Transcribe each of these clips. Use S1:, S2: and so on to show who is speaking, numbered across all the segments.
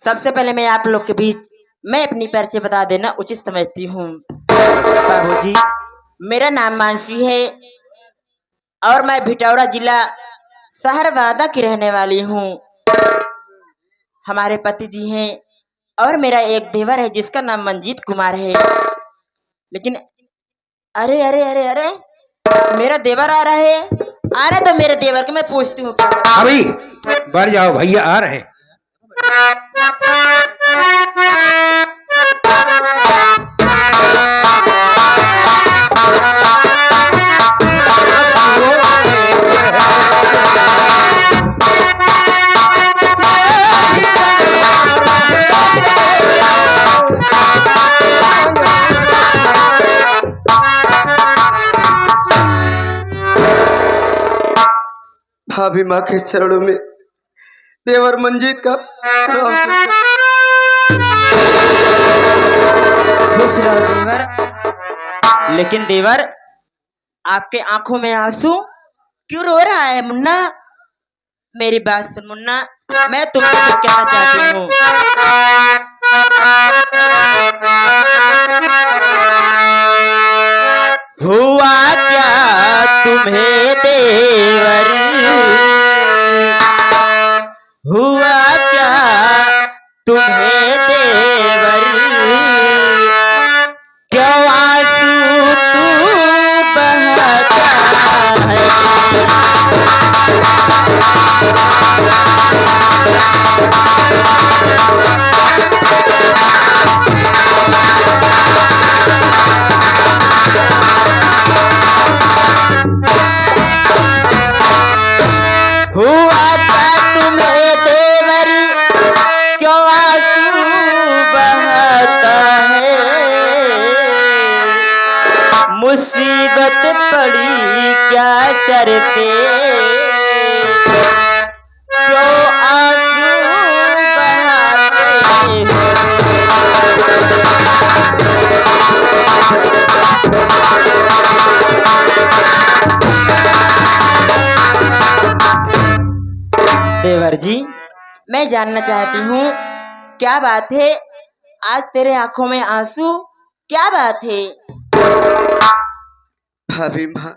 S1: सबसे पहले मैं आप लोग के बीच मैं अपनी परिचय बता देना उचित समझती हूँ। बाबूजी, मेरा नाम मानसी है और मैं भिटौरा जिला शहरवादा की रहने वाली हूँ। हमारे पति जी हैं और मेरा एक देवर है जिसका नाम मंजीत कुमार है। लेकिन अरे अरे अरे अरे मेरा देवर आ रहा है। आ रहा तो मेरे देवर को मैं पूछती हूँ।
S2: अभी बढ़ जाओ, भैया आ रहे हैं।
S3: भाभी माँ के चरणों में देवर मंजीत का
S1: खुश रहो देवर। लेकिन देवर, आपके आंखों में आंसू क्यों रो रहा है मुन्ना? मेरी बात सुन मुन्ना, मैं तुमसे कुछ कहना चाहती हूँ। हुआ क्या तुम्हें देवर, हुआ क्या तुम्हें देवर, क्यों आंसू तू बहाता है? हुआ क्या तुम्हें देवर, क्यों आंसू बहाता है? मुसीबत पड़ी क्या सर पे, क्यों आंसू बहाते देवर जी, मैं जानना चाहती हूँ क्या बात है आज तेरे आंखों में आंसू, क्या बात है?
S3: भाभी माँ,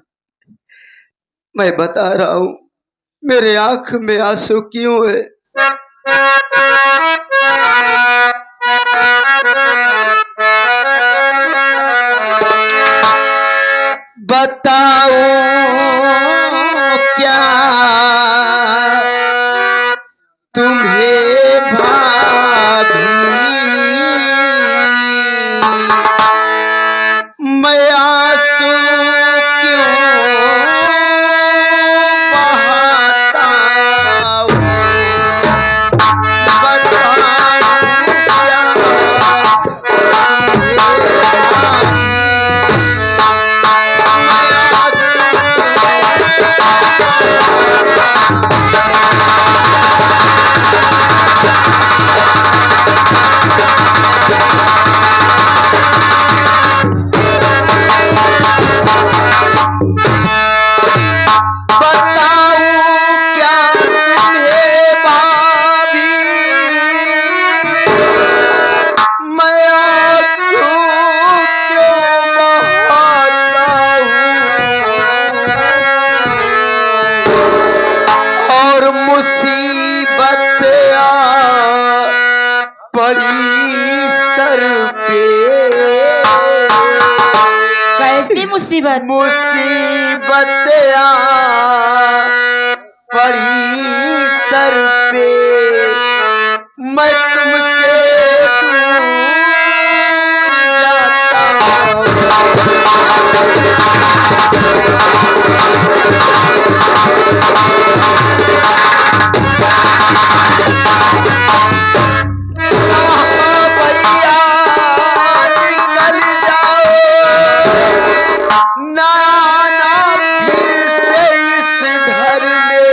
S3: मैं बता रहा हूँ मेरे आंख में आंसू क्यों है। बताओ क्या तुम्हें भाभी, मैं आंसू क्यों बहाता हूँ। बताऊं क्या तुम्हें मुसीबत पड़ी सर पे।
S1: कैसी मुसीबत?
S3: मुसीबत पड़ी सर पे, मैं तुमसे दूर जाता हूँ। ना फिर से इस घर में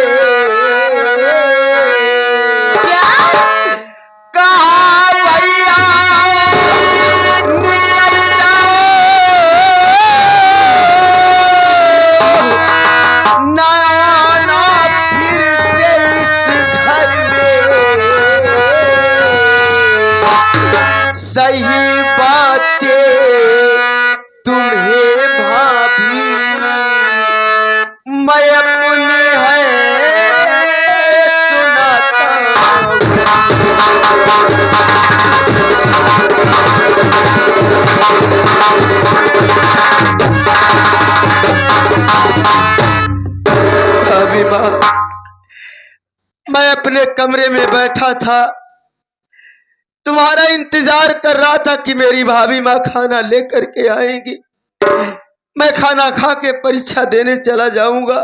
S3: सही बातें तुम्हें भाभी मैं अपनी है सुनाता भाभी माँ, मैं अपने कमरे में बैठा था, तुम्हारा इंतजार कर रहा था कि मेरी भाभी माँ खाना लेकर के आएंगी। मैं खाना खा के परीक्षा देने चला जाऊंगा,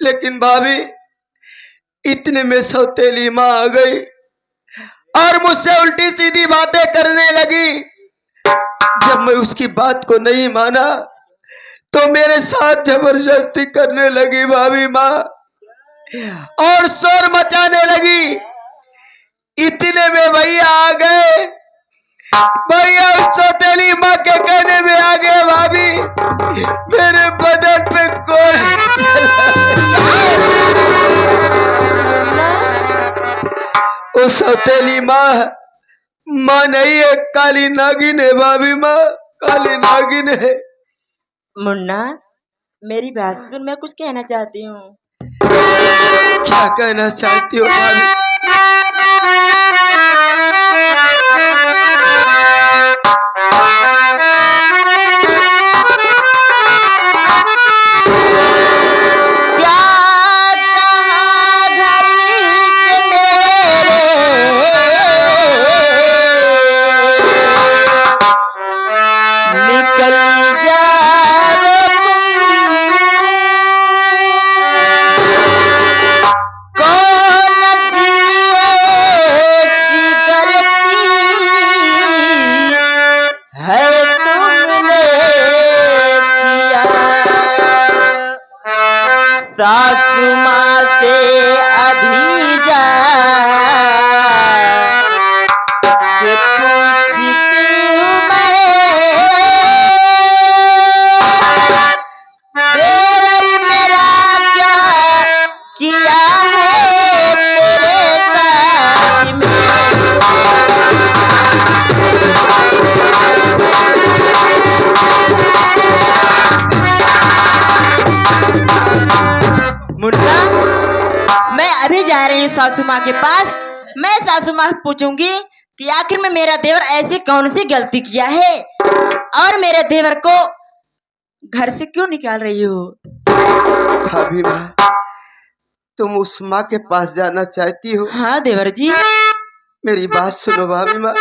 S3: लेकिन भाभी इतने में सौतेली माँ आ गई और मुझसे उल्टी सीधी बातें करने लगी। जब मैं उसकी बात को नहीं माना तो मेरे साथ जबरदस्ती करने लगी भाभी माँ और शोर मचाने लगी। इतने में भैया आ गए, भैया उस सौतेली माँ के कहने में आ गए भाभी मेरे बदन पे गोली वो सौतेली माँ नहीं है, काली नागिन है भाभी माँ, काली नागिन है।
S1: मुन्ना, मेरी बात सुन, मैं कुछ कहना चाहती हूँ।
S3: क्या कहना चाहती हो भाभी?
S1: सासू माँ से अभी जा के पूछती हूँ मैं, देवर मेरा क्या किया है तेरे साथ में। मुन्ना, मैं अभी जा रही हूँ सासू माँ के पास। मैं सासू माँ से पूछूंगी कि आखिर में मेरा देवर ऐसी कौन सी गलती किया है और मेरे देवर को घर से क्यों निकाल रही हो।
S3: भाभी माँ, तुम उस माँ के पास जाना चाहती हो?
S1: हाँ देवर जी।
S3: मेरी बात सुनो भाभी माँ,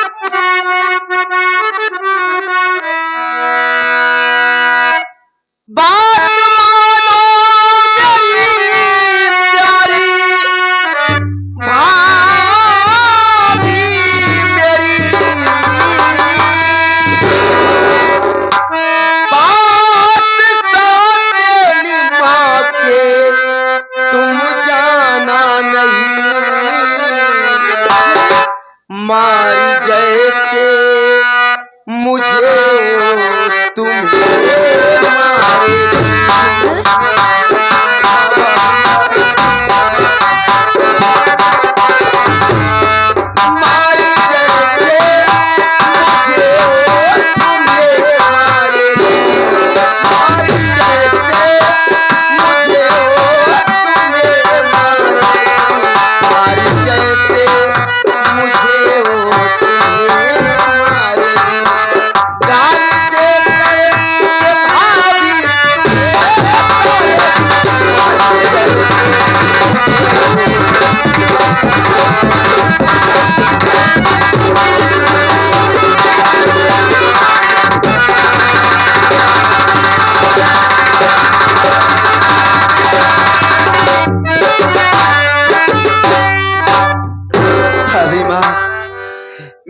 S3: बात मानो मेरी प्यारी भाभी मेरी, बात सौतेली माँ के तुम जाना नहीं, मारी जैसे मुझे तुम्हें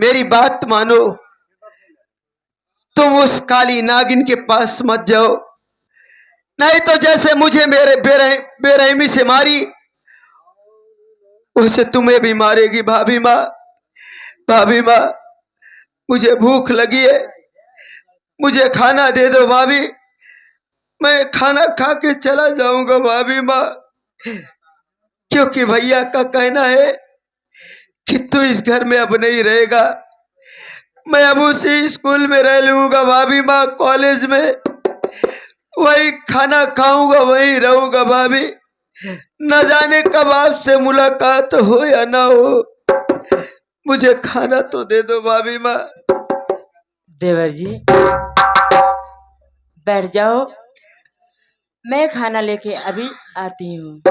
S3: मेरी बात मानो, तुम उस काली नागिन के पास मत जाओ, नहीं तो जैसे मुझे मेरे बेरहमी से मारी उसे तुम्हें भी मारेगी। भाभी माँ, भाभी माँ, मुझे भूख लगी है, मुझे खाना दे दो भाभी, मैं खाना खा के चला जाऊंगा भाभी माँ, क्योंकि भैया का कहना है कि तू इस घर में अब नहीं रहेगा। मैं अब उसी स्कूल में रह लूंगा भाभी माँ, कॉलेज में वही खाना खाऊंगा, वही रहूंगा भाभी। न जाने कब आपसे मुलाकात हो या ना हो, मुझे खाना तो दे दो भाभी माँ।
S1: देवर जी बैठ जाओ, मैं खाना लेके अभी आती हूँ।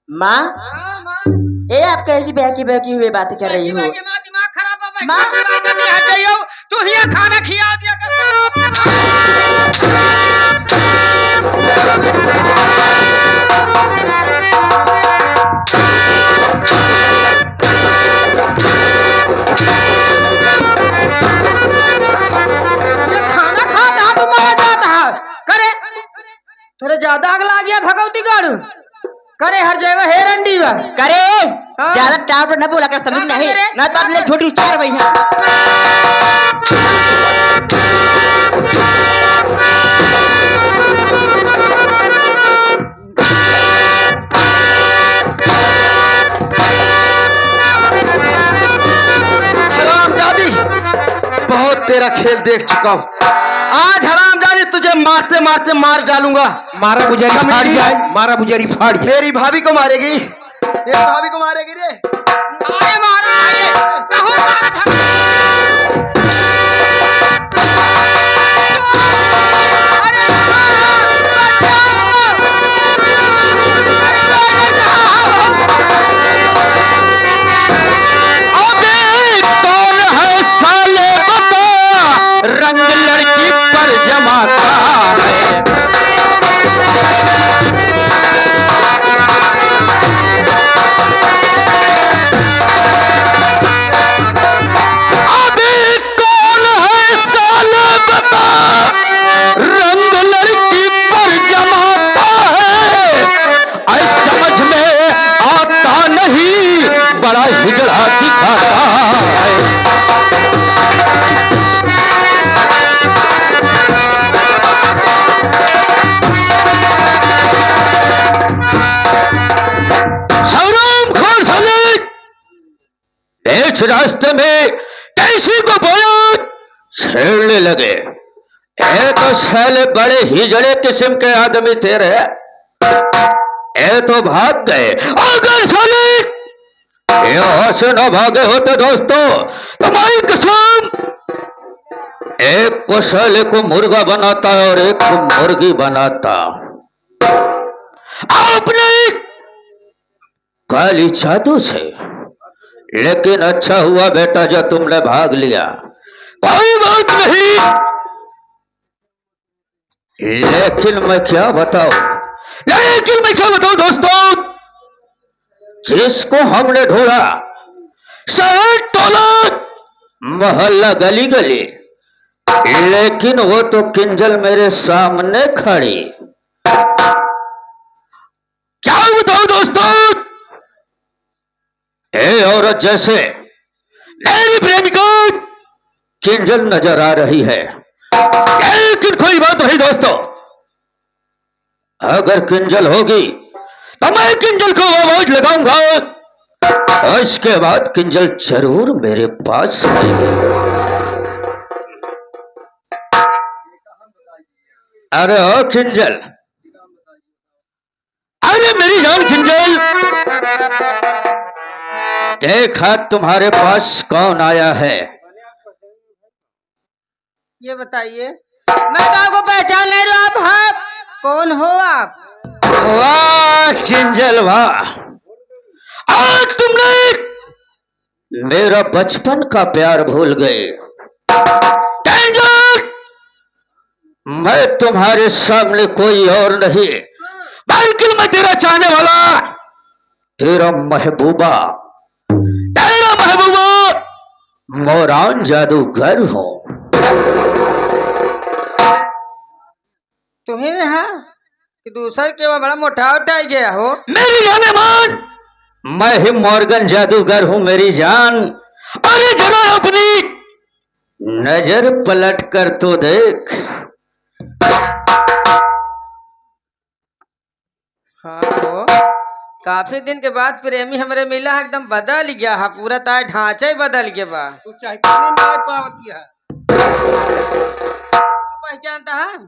S1: माँ, ये आप कैसी बहकी हुए बातें कर रही हो?
S4: दिमाग खराब हो
S1: माँ,
S4: तू ही खाना खिला दिया खाना खाता तो मारा जाता है करे थोड़े ज्यादा आग ला गया भगवती गाड़ू करे हर जगह हे रंडी बा
S1: करे ज्यादा टाप न बोला कर, समझ नहीं ना तो ले छोटी चार भैया।
S3: हरामजादी, बहुत तेरा खेल देख चुका हूँ। आज हरामजादी तुझे मारते मारते मार डालूंगा।
S2: मारा बुझारी फाड़ जाए, मारा बुझारी फाड़ जाए।
S3: मेरी भाभी को मारेगी, मेरी भाभी को मारेगी रे।
S4: आगे मारो आगे कहो
S2: रंग लड़की पर जमाता है। अभी कौन है साले बता, रंग लड़की पर जमाता है। ऐ समझ में आता नहीं, बड़ा हिजड़ा दिखाता है। रास्ते में कैसी को बोला छेड़ने लगे। ये तो साले बड़े हिजड़े किस्म के आदमी तेरे, ये तो भाग गए। अगर साले यहाँ से न भागे होते दोस्तों, तुम्हारी कसम, एक को साले को मुर्गा बनाता है और एक को मुर्गी बनाता। आपने काली जादू से, लेकिन अच्छा हुआ बेटा जो तुमने भाग लिया। कोई बात नहीं, लेकिन मैं क्या बताऊं दोस्तों, जिसको हमने ढूंढा शहर टोला मोहल्ला गली गली, लेकिन वो तो किंजल मेरे सामने खड़ी। क्या बताऊं दोस्तों, ए औरत जैसे मेरी प्रेमिका किंजल नजर आ रही है, लेकिन कोई बात नहीं दोस्तों, अगर किंजल होगी तो मैं किंजल को आवाज लगाऊंगा और इसके बाद किंजल जरूर मेरे पास आएगी। अरे ओ किंजल, अरे मेरी जान किंजल, देखा तुम्हारे पास कौन आया है?
S4: ये बताइए। मैं तो आपको पहचान नहीं रहा, आप कौन हो आप?
S2: वाह किंजल वाह, आज तुमने मेरा बचपन का प्यार भूल गए। किंजल, मैं तुम्हारे सामने कोई और नहीं, लेकिन मैं तेरा चाहने वाला, तेरा महबूबा मोरान जादूगर हूँ।
S4: तुम्ही ने हाँ कि दूसर के वहाँ बड़ा मोटा उठाई गया हो।
S2: मेरी जाने मान, मैं ही मॉर्गन जादूगर हूँ मेरी जान। अरे जरा अपनी नजर पलट कर तो देख।
S4: हाँ हो, काफी दिन के बाद प्रेमी हमरे मिला है, एकदम बदल गया है, पूरा तार ढांचा ही बदल गया बा। तू चाय पानी नहीं पावती है, तू पहचानता है?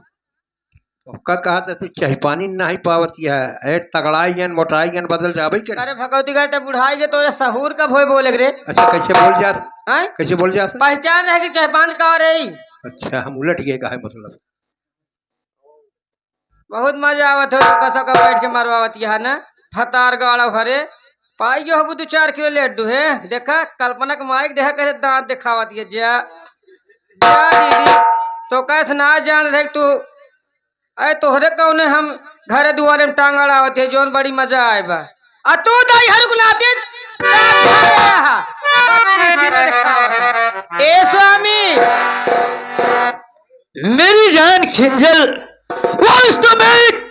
S5: का कहा तू चाय पानी नहीं पावती है, ए तगड़ाई गन मोटाई गन बदल जाबे के।
S4: अरे भगवती गए तो बुढ़ाई गए तो सहूर कब होए बोले रे।
S5: अच्छा कैसे बोल जा,
S4: हैं?
S5: कैसे बोल जा?
S4: पहचान रहे कि चहपान का रही।
S5: अच्छा हम उलट गए का है मतलब।
S4: बहुत मजा आवत हो, कसो का बैठ के मरवावत है ना, फतार गाड़ा भरे पाई गयो हो 2-4 किलो लड्डू है। देखा कल्पना के माइक देखा कैसे दांत दिखावत है। जा जा दीदी तो कैसे ना जान रहे तू, अरे तोहरे कौने हम घरे दुआरे में टांग अड़ावत है, जोन बड़ी मजा आए बा। आ तू दाई हर गुलाबी ए स्वामी।
S2: मेरी जान खिंजल, वास्तव में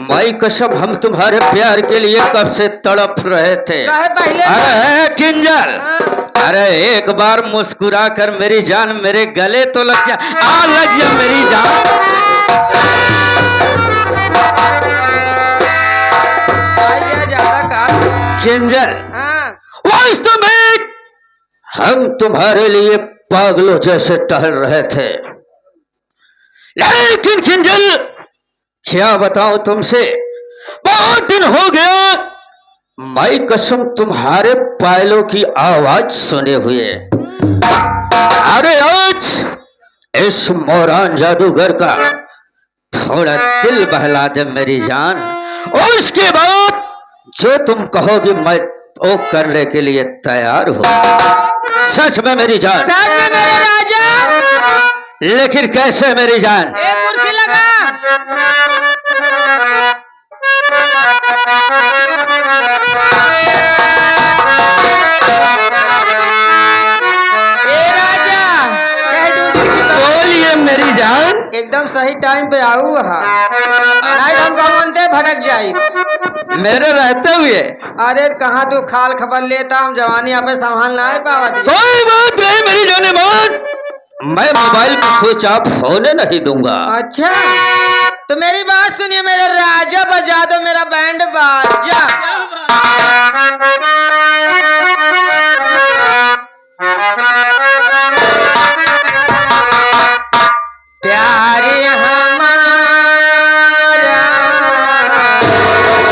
S2: माई कसम हम तुम्हारे प्यार के लिए कब से तड़प रहे थे।
S4: काहे पहले
S2: अरे किंजल,
S4: हाँ।
S2: अरे एक बार मुस्कुरा कर मेरी जान मेरे गले तो लग जा, आ लग जा मेरी जान। किंजल,
S4: हाँ।
S2: वास्तव में हम तुम्हारे लिए पागलों जैसे टहल रहे थे, लेकिन किंजल क्या बताऊं तुमसे, बहुत दिन हो गया माई कसम तुम्हारे पायलों की आवाज सुने हुए। अरे आज इस मोरान जादूगर का थोड़ा दिल बहला दे मेरी जान, और उसके बाद जो तुम कहोगी मैं वो करने के लिए तैयार हूं। सच में मेरी जान,
S4: सच में मेरे राजा।
S2: लेकिन कैसे मेरी जान?
S4: एक कुर्सी लगा। ए राजा कह दूं
S2: बोलिए मेरी जान।
S4: एकदम सही टाइम पे आऊ हा, नहीं हम गमनते भटक जाई।
S2: मेरे रहते हुए
S4: अरे कहाँ तू खाल खबर लेता, हम जवानी आप संभाल ना पावा।
S2: कोई बात नहीं मेरी जाने बात, मैं मोबाइल पर स्विच ऑफ होने नहीं दूंगा।
S4: अच्छा तो मेरी बात सुनिए मेरे राजा, बजा दो मेरा बैंड बाजा। प्यारे हमारा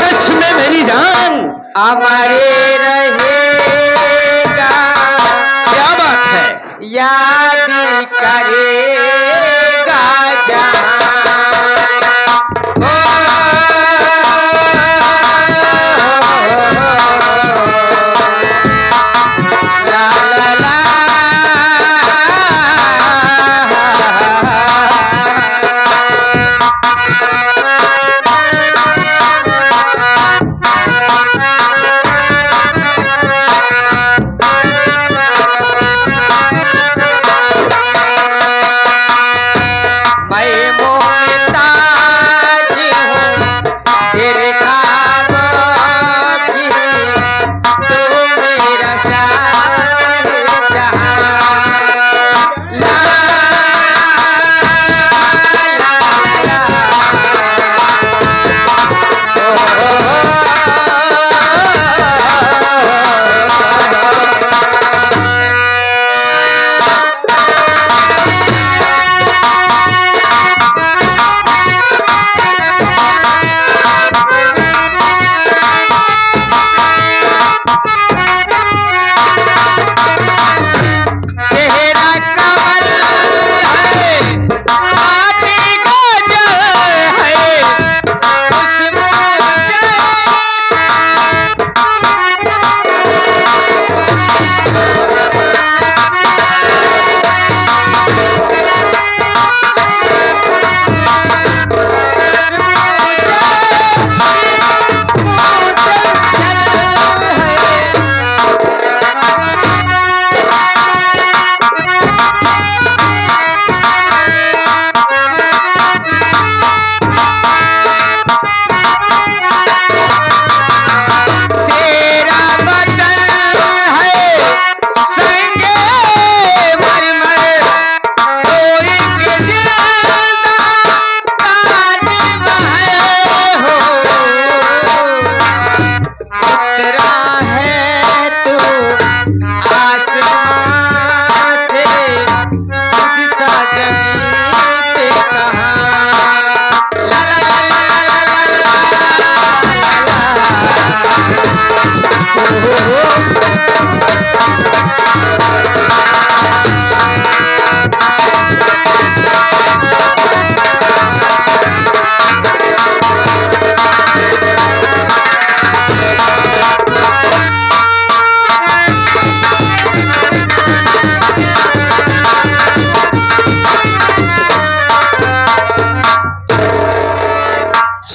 S2: सच में मेरी जान
S4: हमारे रहेगा,
S2: क्या बात है?
S4: याद करेगा जहां। ला ला ला। मैं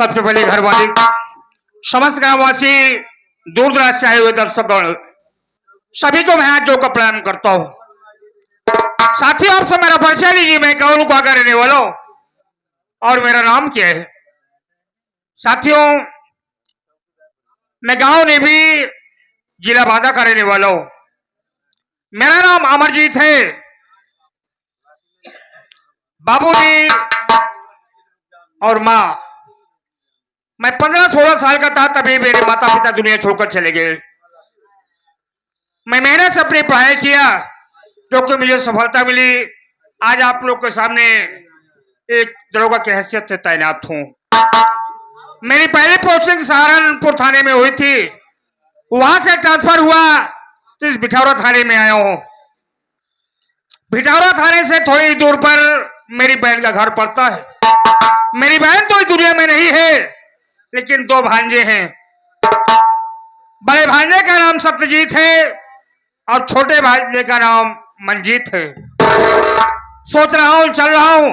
S6: सबसे पहले घर वाले, समस्त ग्रामवासी, दूर दराज से आए हुए दर्शकगण, सभी को मैं हाथ जोड़कर प्रणाम करता हूँ। साथियों, आपसे मेरा परिचय लीजिए, मैं कौन का रहने वाला हूं और मेरा नाम क्या है। साथियों, मैं गांव नेभी, जिला बांदा का रहने वाला हूं। मेरा नाम अमरजीत है। बाबूजी और माँ, मैं 15-16 साल का था तभी मेरे माता पिता दुनिया छोड़कर चले गए। मैं मेहनत से अपनी पढ़ाई किया, जो कि मुझे सफलता मिली। आज आप लोग के सामने एक दरोगा की हैसियत से तैनात हूं। मेरी पहली पोस्टिंग सहारनपुर थाने में हुई थी, वहां से ट्रांसफर हुआ तो इस भिठौरा थाने में आया हूं। भिठौरा थाने से थोड़ी दूर पर मेरी बहन का घर पड़ता है। मेरी बहन तो इस दुनिया में नहीं है, लेकिन 2 भांजे हैं। बड़े भांजे का नाम सत्यजीत है और छोटे भांजे का नाम मंजीत है। सोच रहा हूं, चल रहा हूं,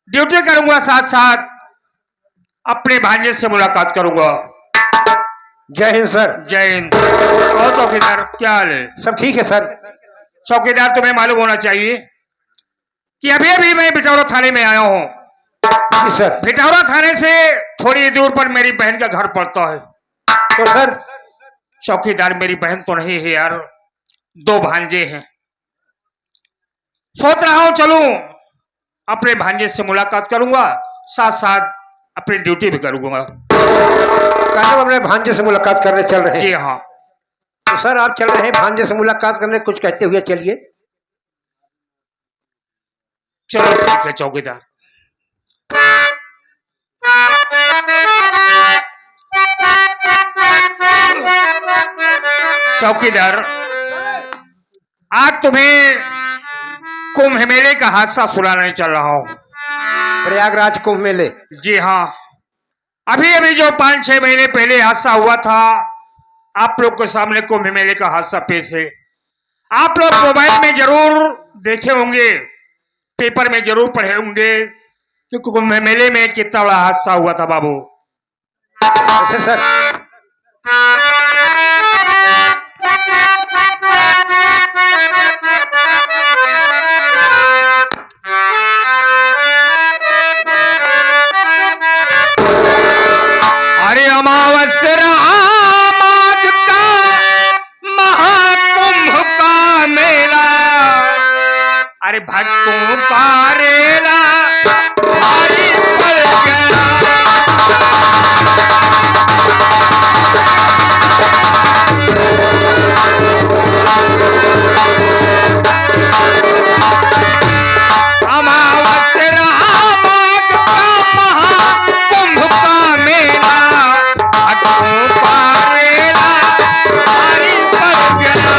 S6: ड्यूटी करूंगा, साथ साथ अपने भांजे से मुलाकात करूंगा।
S5: जय हिंद सर।
S6: जय हिंद। और चौकीदार, क्या हाल है?
S5: सब ठीक है सर।
S6: चौकीदार, तुम्हें मालूम होना चाहिए कि अभी अभी मैं भिठौरा थाने में आया हूं।
S5: जी सर।
S6: भिठौरा थाने से थोड़ी दूर पर मेरी बहन का घर पड़ता है।
S5: तो सर?
S6: चौकीदार, मेरी बहन तो नहीं है यार, 2 भांजे हैं। सोच रहा हूं चलूं, अपने भांजे से मुलाकात करूंगा, साथ साथ अपनी ड्यूटी भी करूंगा।
S5: कहते अपने भांजे से मुलाकात करने चल रहे हैं?
S6: जी हाँ।
S5: तो सर, आप चल रहे हैं भांजे से मुलाकात करने, कुछ कहते हुए चलिए।
S6: चलो ठीक है चौकीदार। चौकीदार, आज तुम्हें कुंभ मेले का हादसा सुनाने चल रहा हूं।
S5: प्रयागराज कुंभ मेले?
S6: जी हाँ। अभी अभी जो 5-6 महीने पहले हादसा हुआ था, आप लोग के सामने कुंभ मेले का हादसा पेश है। आप लोग मोबाइल में जरूर देखे होंगे, पेपर में जरूर पढ़े होंगे कि कुंभ मेले में कितना बड़ा हादसा हुआ था बाबू।
S5: अच्छा सर।
S6: अरे अमावस्या माघ का महाकुंभ का मेला, अरे भक्तों का रेला भारी पड़ गया। अमावस्या माघ का महाकुंभ का मेला, भक्तों का रेला भारी पड़ गया।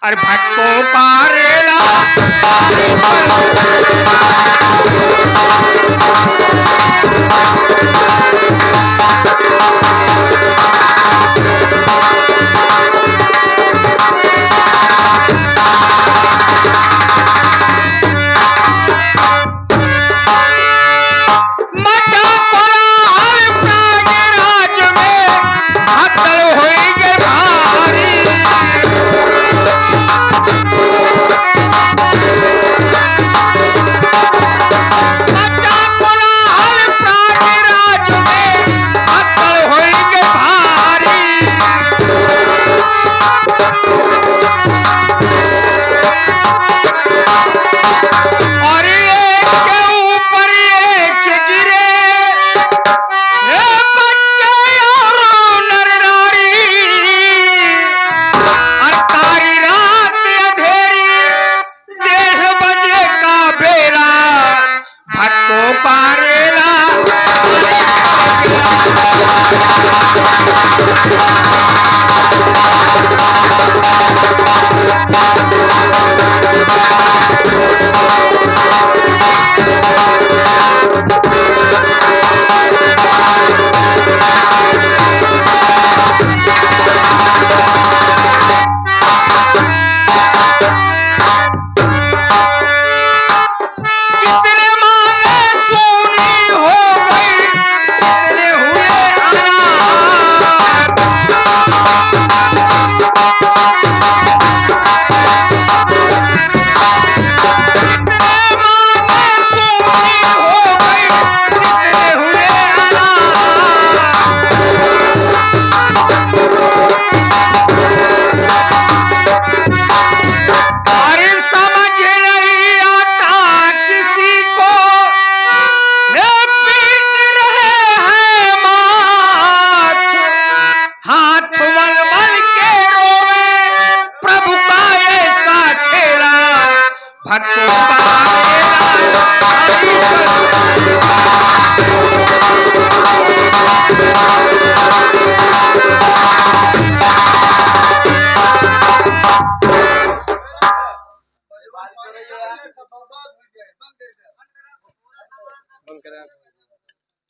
S6: अरे भक्तों का रेला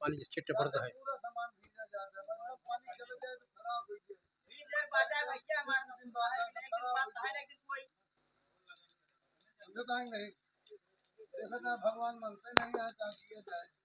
S5: पानी जे छिट पड़ता है
S3: नहीं देखा था भगवान मनते नहीं है